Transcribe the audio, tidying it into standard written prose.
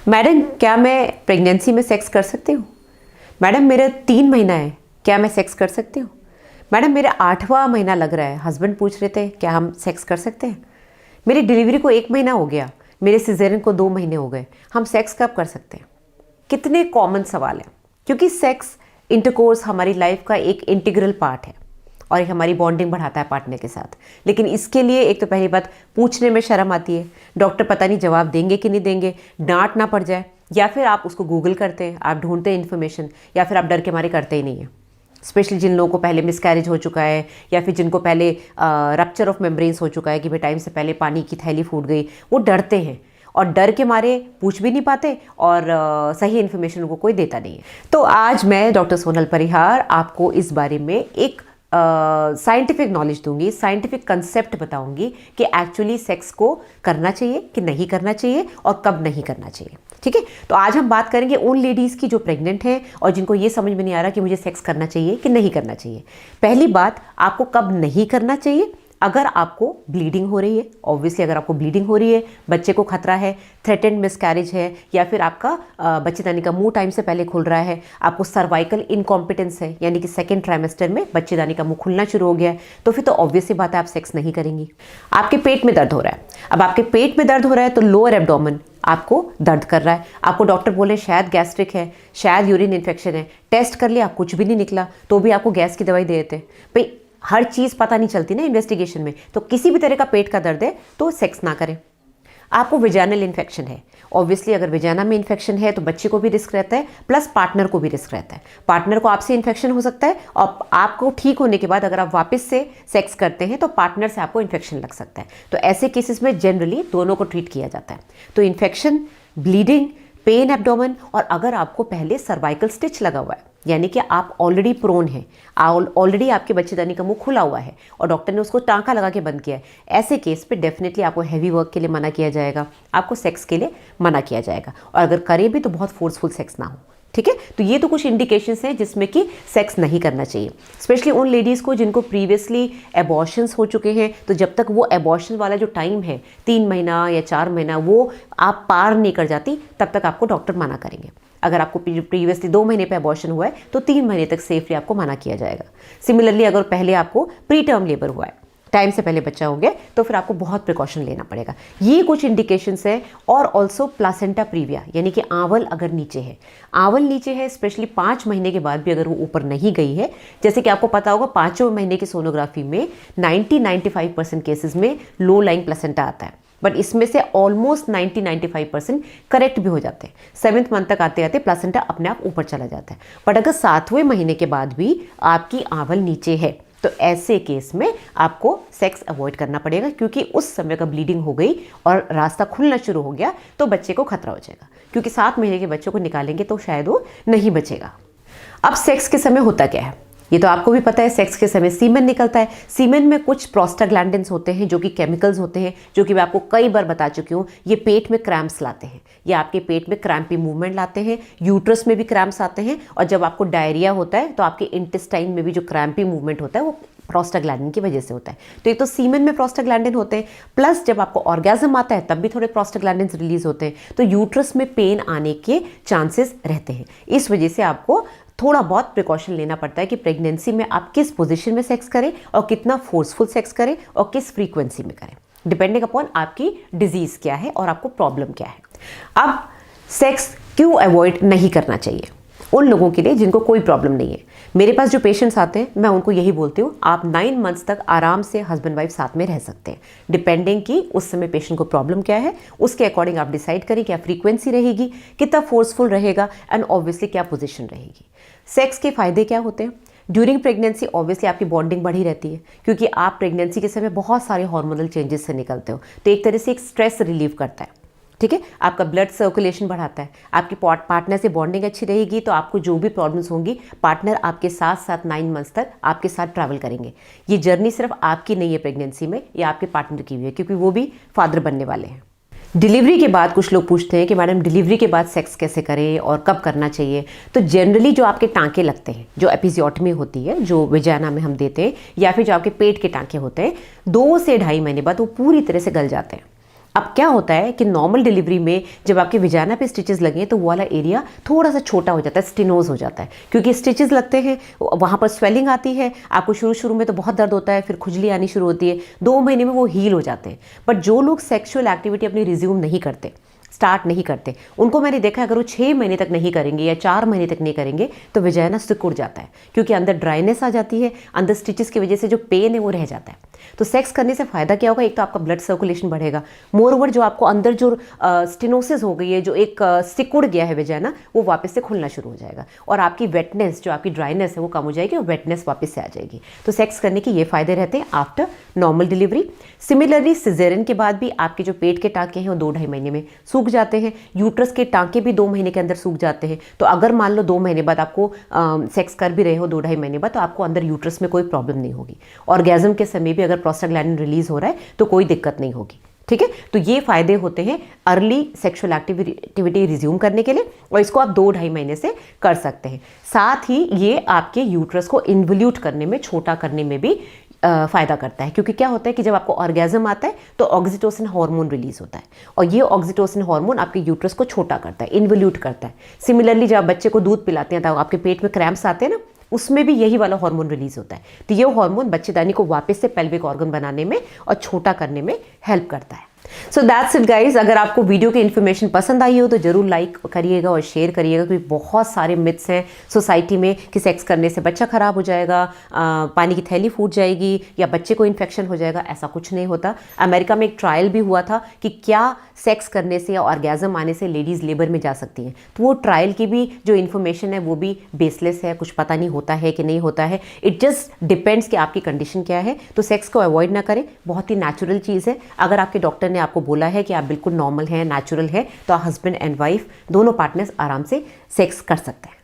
Madam क्या मैं pregnancy में सेक्स कर सकती हूँ? मैडम मेरा 3 महीना है, क्या मैं सेक्स कर सकती हूँ? मैडम मेरा 8वां महीना लग रहा है, हस्बैंड पूछ रहे थे क्या हम सेक्स कर सकते हैं? मेरी डिलीवरी को 1 महीना हो गया, मेरे सिजेरियन को 2 महीने हो गए, हम सेक्स कब कर सकते हैं? कितने कॉमन सवाल हैं, क्योंकि सेक्स इंटरकोर्स हमारी लाइफ का एक इंटीग्रल पार्ट है और एक हमारी बॉन्डिंग बढ़ाता है पार्टनर के साथ। लेकिन इसके लिए एक तो पहली बात, पूछने में शर्म आती है, डॉक्टर पता नहीं जवाब देंगे कि नहीं देंगे, डांट ना पड़ जाए, या फिर आप उसको गूगल करते हैं, आप ढूंढते हैं इन्फॉर्मेशन, या फिर आप डर के मारे करते ही नहीं है। स्पेशली जिन लोगों को पहले मिसकैरेज हो चुका है, या फिर जिनको पहले रप्चर ऑफ मेम्ब्रेन्स हो चुका है कि भाई टाइम से पहले पानी की थैली फूट गई, वो डरते हैं और डर के मारे पूछ भी नहीं पाते और सही इन्फॉर्मेशन उनको कोई देता नहीं है। तो आज मैं डॉक्टर सोनल परिहार आपको इस बारे में एक साइंटिफिक नॉलेज दूंगी, साइंटिफिक कंसेप्ट बताऊंगी कि एक्चुअली सेक्स को करना चाहिए कि नहीं करना चाहिए और कब नहीं करना चाहिए। ठीक है, तो आज हम बात करेंगे उन लेडीज़ की जो प्रेग्नेंट हैं और जिनको ये समझ में नहीं आ रहा कि मुझे सेक्स करना चाहिए कि नहीं करना चाहिए। पहली बात, आपको कब नहीं करना चाहिए। अगर आपको ब्लीडिंग हो रही है, ऑब्वियसली अगर आपको ब्लीडिंग हो रही है, बच्चे को खतरा है, थ्रेटेंड मिसकैरेज है, या फिर आपका बच्चेदानी का मुंह टाइम से पहले खुल रहा है, आपको सर्वाइकल इनकॉम्पिटेंस है, यानी कि सेकेंड ट्राइमेस्टर में बच्चेदानी का मुंह खुलना शुरू हो गया है, तो फिर तो ऑब्वियसली बात है आप सेक्स नहीं करेंगी। आपके पेट में दर्द हो रहा है, अब आपके पेट में दर्द हो रहा है तो लोअर एब्डोमेन आपको दर्द कर रहा है, आपको डॉक्टर बोले शायद गैस्ट्रिक है, शायद यूरिन इन्फेक्शन है, टेस्ट कर लिया कुछ भी नहीं निकला, तो भी आपको गैस की दवाई दे देते। भाई हर चीज़ पता नहीं चलती ना इन्वेस्टिगेशन में, तो किसी भी तरह का पेट का दर्द है तो सेक्स ना करें। आपको वेजाइनल इन्फेक्शन है, ऑब्वियसली अगर वेजाइना में इन्फेक्शन है तो बच्चे को भी रिस्क रहता है, प्लस पार्टनर को भी रिस्क रहता है। पार्टनर को आपसे इन्फेक्शन हो सकता है और आपको ठीक होने के बाद अगर आप वापस से सेक्स करते हैं तो पार्टनर से आपको इन्फेक्शन लग सकता है। तो ऐसे केसेस में जनरली दोनों को ट्रीट किया जाता है। तो इन्फेक्शन, ब्लीडिंग, पेन एब्डोमेन, और अगर आपको पहले सर्वाइकल स्टिच लगा हुआ है, यानी कि आप ऑलरेडी प्रोन हैं, ऑलरेडी आपके बच्चेदानी का मुंह खुला हुआ है और डॉक्टर ने उसको टांका लगा के बंद किया है, ऐसे केस पे डेफिनेटली आपको हैवी वर्क के लिए मना किया जाएगा, आपको सेक्स के लिए मना किया जाएगा, और अगर करें भी तो बहुत फोर्सफुल सेक्स ना हो। ठीक है, तो ये तो कुछ इंडिकेशंस हैं जिसमें कि सेक्स नहीं करना चाहिए। स्पेशली उन लेडीज़ को जिनको प्रीवियसली एबॉर्शंस हो चुके हैं, तो जब तक वो एबॉर्शन वाला जो टाइम है 3 महीना या 4 महीना वो आप पार नहीं कर जाती, तब तक आपको डॉक्टर मना करेंगे। अगर आपको प्रीवियसली 2 महीने पे एबॉर्शन हुआ है तो 3 महीने तक सेफली आपको मना किया जाएगा। सिमिलरली अगर पहले आपको प्री टर्म लेबर हुआ है, टाइम से पहले बच्चा हो गया, तो फिर आपको बहुत प्रिकॉशन लेना पड़ेगा। ये कुछ इंडिकेशंस है। और ऑल्सो प्लासेंटा प्रीविया, यानी कि आंवल अगर नीचे है, आंवल नीचे है स्पेशली 5 महीने के बाद भी अगर वो ऊपर नहीं गई है, जैसे कि आपको पता होगा 5वें महीने की सोनोग्राफी में 90-95% केसेस में लो लाइंग प्लासेंटा आता है, बट इसमें से ऑलमोस्ट 90-95% करेक्ट भी हो जाते हैं। 7th मंथ तक आते आते प्लासेंटा अपने आप ऊपर चला जाता है। बट अगर 7वें महीने के बाद भी आपकी आंवल नीचे है तो ऐसे केस में आपको सेक्स अवॉइड करना पड़ेगा, क्योंकि उस समय का ब्लीडिंग हो गई और रास्ता खुलना शुरू हो गया तो बच्चे को खतरा हो जाएगा, क्योंकि 7 महीने के बच्चे को निकालेंगे तो शायद वो नहीं बचेगा। अब सेक्स के समय होता क्या है, ये तो आपको भी पता है। सेक्स के समय सीमेन निकलता है। सीमेन में कुछ प्रोस्टाग्लैंडिन्स होते हैं जो कि केमिकल्स होते हैं, जो कि मैं आपको कई बार बता चुकी हूँ। ये पेट में क्रैम्प्स लाते हैं, ये आपके पेट में क्रैम्पी मूवमेंट लाते हैं, यूट्रस में भी क्रैम्प्स आते हैं, और जब आपको डायरिया होता है तो आपके इंटेस्टाइन में भी जो क्रैम्पी मूवमेंट होता है वो प्रोस्टाग्लैंडिन की वजह से होता है। तो एक तो सीमेन में प्रोस्टाग्लैंडिन होते हैं, प्लस जब आपको ऑर्गेज्म आता है तब भी थोड़े प्रोस्टाग्लैंडिन्स रिलीज होते हैं, तो यूट्रस में पेन आने के चांसेस रहते हैं। इस वजह से आपको थोड़ा बहुत प्रिकॉशन लेना पड़ता है कि प्रेगनेंसी में आप किस पोजीशन में सेक्स करें और कितना फोर्सफुल सेक्स करें और किस फ्रीक्वेंसी में करें, डिपेंडिंग अपॉन आपकी डिजीज़ क्या है और आपको प्रॉब्लम क्या है। अब सेक्स क्यों अवॉइड नहीं करना चाहिए उन लोगों के लिए जिनको कोई प्रॉब्लम नहीं है। मेरे पास जो पेशेंट्स आते हैं मैं उनको यही बोलती हूँ, आप 9 मंथ्स तक आराम से हस्बैंड वाइफ साथ में रह सकते हैं, डिपेंडिंग कि उस समय पेशेंट को प्रॉब्लम क्या है, उसके अकॉर्डिंग आप डिसाइड करें क्या फ्रीक्वेंसी रहेगी, कितना फोर्सफुल रहेगा, एंड ऑब्वियसली क्या पोजीशन रहेगी। सेक्स के फायदे क्या होते हैं ड्यूरिंग प्रेगनेंसी? ऑब्वियसली आपकी बॉन्डिंग बढ़ी रहती है, क्योंकि आप प्रेगनेंसी के समय बहुत सारे हार्मोनल चेंजेस से निकलते हो, तो एक तरह से एक स्ट्रेस रिलीव करता है। ठीक है, आपका ब्लड सर्कुलेशन बढ़ाता है, आपकी पार्टनर से बॉन्डिंग अच्छी रहेगी तो आपको जो भी प्रॉब्लम्स होंगी पार्टनर आपके साथ साथ 9 मंथ्स तक आपके साथ ट्रैवल करेंगे। ये जर्नी सिर्फ आपकी नहीं है प्रेगनेंसी में, ये आपके पार्टनर की भी है, क्योंकि वो भी फादर बनने वाले हैं। डिलीवरी के बाद कुछ लोग पूछते हैं कि मैडम डिलीवरी के बाद सेक्स कैसे करें और कब करना चाहिए। तो जनरली जो आपके टांके लगते हैं, जो एपिजियोटमी होती है, जो वेजाइना में हम देते हैं, या फिर जो आपके पेट के टांके होते हैं, 2 से ढाई महीने बाद वो पूरी तरह से गल जाते हैं। अब क्या होता है कि नॉर्मल डिलीवरी में जब आपके विजाना पे स्टिचेस लगे तो वो वाला एरिया थोड़ा सा छोटा हो जाता है, स्टेनोज हो जाता है, क्योंकि स्टिचेस लगते हैं, वहाँ पर स्वेलिंग आती है, आपको शुरू शुरू में तो बहुत दर्द होता है, फिर खुजली आनी शुरू होती है, 2 महीने में वो हील हो जाते हैं। बट जो लोग सेक्सुअल एक्टिविटी अपनी रिज्यूम नहीं करते, स्टार्ट नहीं करते, उनको मैंने देखा अगर वो 6 महीने तक नहीं करेंगे या 4 महीने तक नहीं करेंगे तो विजाना सिकुड़ जाता है, क्योंकि अंदर ड्राइनेस आ जाती है, अंदर स्टिचेस की वजह से जो पेन है वो रह जाता है। तो सेक्स करने से फ़ायदा क्या होगा, एक तो आपका ब्लड सर्कुलेशन बढ़ेगा, मोर ओवर जो आपको अंदर जो स्टेनोसिस हो गई है, जो एक सिकुड़ गया है विजाना, वो वापस से खुलना शुरू हो जाएगा और आपकी वेटनेस, जो आपकी ड्राइनेस है वो कम हो जाएगी और वेटनेस वापस से आ जाएगी। तो सेक्स करने के ये फ़ायदे रहते हैं after normal delivery. Similarly caesarean के बाद भी आपके जो पेट के टाँके हैं वो 2-2.5 महीने में सूख जाते हैं, यूट्रस के टाँके भी 2 महीने के अंदर सूख जाते हैं। तो अगर मान लो 2 महीने बाद आपको सेक्स कर भी रहे हो 2-2.5 महीने बाद, तो आपको अंदर यूट्रस में कोई प्रॉब्लम नहीं होगी। ऑर्गेज़म के समय भी अगर प्रोस्टाग्लैंडिन रिलीज हो रहा है तो कोई दिक्कत नहीं होगी। ठीक है, तो ये फायदे होते हैं अर्ली सेक्सुअल एक्टिविटी रिज्यूम करने के लिए, और इसको आप 2-2.5 महीने से कर सकते हैं। साथ ही ये आपके यूट्रस को इन्वोल्यूट करने में, छोटा करने में भी फ़ायदा करता है, क्योंकि क्या होता है कि जब आपको ऑर्गेज़म आता है तो ऑक्सीटोसिन हार्मोन रिलीज होता है, और ये ऑक्सीटोसिन हार्मोन आपके यूट्रस को छोटा करता है, इन्वोल्यूट करता है। सिमिलरली जब आप बच्चे को दूध पिलाते हैं तो आपके पेट में क्रैम्प्स आते हैं ना, उसमें भी यही वाला हार्मोन रिलीज होता है। तो ये हार्मोन बच्चेदानी को वापस से पेल्विक ऑर्गन बनाने में और छोटा करने में हेल्प करता है। So that's it guys. अगर आपको वीडियो की इन्फॉर्मेशन पसंद आई हो तो जरूर लाइक करिएगा और शेयर करिएगा, क्योंकि बहुत सारे मिथ्स हैं सोसाइटी में कि सेक्स करने से बच्चा खराब हो जाएगा, पानी की थैली फूट जाएगी या बच्चे को इन्फेक्शन हो जाएगा। ऐसा कुछ नहीं होता। अमेरिका में एक ट्रायल भी हुआ था कि क्या सेक्स करने से या ऑर्गेज़म आने से लेडीज़ लेबर में जा सकती हैं, तो वो ट्रायल की भी जो इन्फॉर्मेशन है वो भी बेसलेस है, कुछ पता नहीं होता है कि नहीं होता है। इट जस्ट डिपेंड्स कि आपकी कंडीशन क्या है। तो सेक्स को अवॉइड ना करें, बहुत ही नेचुरल चीज़ है। अगर आपके डॉक्टर ने आपको बोला है कि आप बिल्कुल नॉर्मल हैं, नेचुरल है, तो हस्बैंड एंड वाइफ दोनों पार्टनर्स आराम से सेक्स कर सकते हैं।